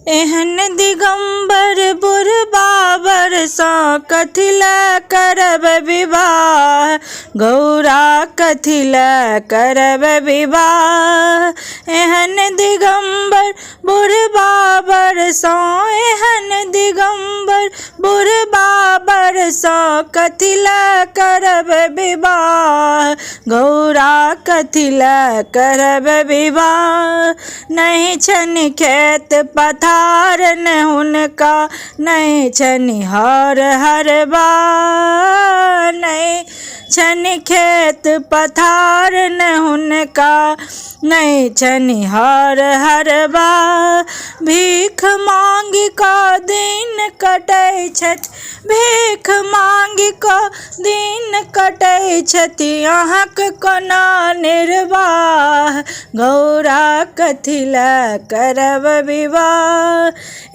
एहन दिगंबर बुरबाबर सा कथिला करब विवाह, गौरा कथिला करब विवाह। एहन दिगंबर बुरबाबर सा, एहन दिगंबर बुरबाबर सा कथिला करब विवाह, गौरा कथिला करब विवाह। नहीं छनि खेत पथार न हुनका, नहीं छनि हर हरबा, नहीं छनि खेत पथार न हुनका, नहीं छनि हर हरबा। भीख मांगि कऽ दिन कटै छथि, भीख मांगि कऽ दिन कटै छथि, अहाँक कोना निर्वाह, गौरा कथिला करब विवाह।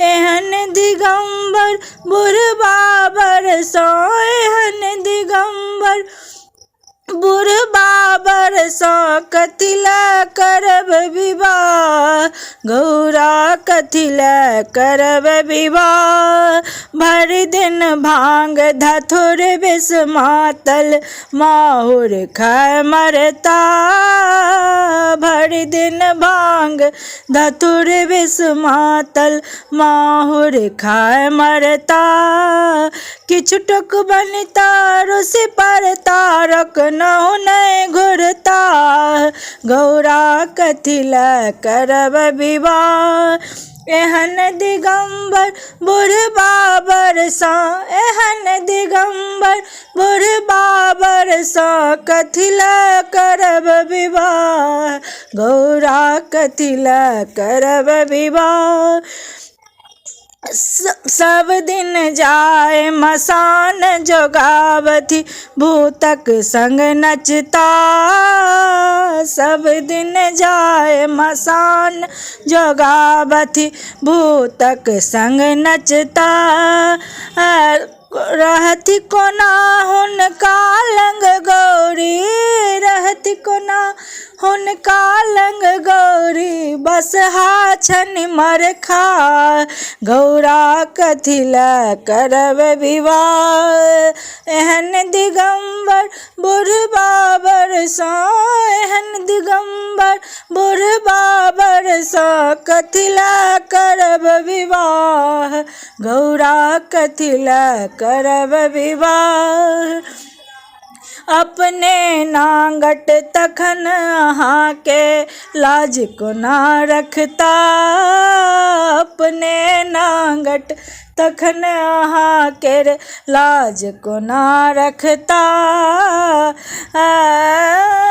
एहन दिगंबर बुरबाबर सा, एहन दिगंबर बुरबाबर सा कथिला करब विवाह, गौरा कथिला करब विवाह। भरि दिन भांग धथुर विष मातल, माहुर खाय मरता, भरि दिन भांग धथुर विष मातल, माहुर खाय मरता। किछु टुक बनिता रुसि पड़ता, रखनहु नहि घुरता, गौरा कथिला करब विवाह। एहन दिगंबर बुरबाबर सा, एहन दिगंबर बुरबाबर सा कथिला करब विवाह, गौरा कथिला करब विवाह। सब दिन जाय मसान जोगावथि, भूतक संग नचता, सब दिन जाय मसान जोगावथि, भूतक संग नचता। रहति कोना हुनका लंग गौरी, रहति कोना हुनका लंग गौरी, बसहा छनि मरखा, गौरा कथिला करब विवाह। एहन दिगंबर बुरबाबर सा, एहन दिगंबर बुरबाबर सा कथिला करब विवाह, गौरा कथिला करब विवाह। अपने नांगट तखन अहाँके लाज कोना रखता, अपने नांगट तखन अहाँके लाज कोना रखता,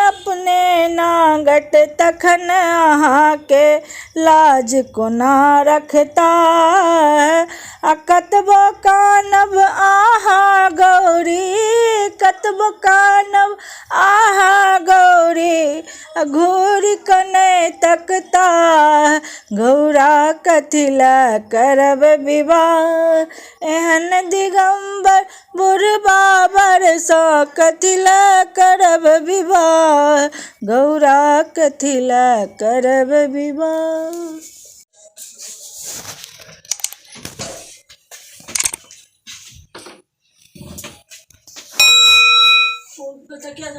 अपने नांगट तखन अहाँके लाज कोना रखता। कतबो कानब अहाँ गौरी, कतबो कानब अहाँ गौरी, घूरि कऽ नहि तकता, गौरा कथिला करब विवाह। एहन दिगंबर बुरबाबर सा कथिला करब विवाह, गौरा कथिला करब विवाह। क्या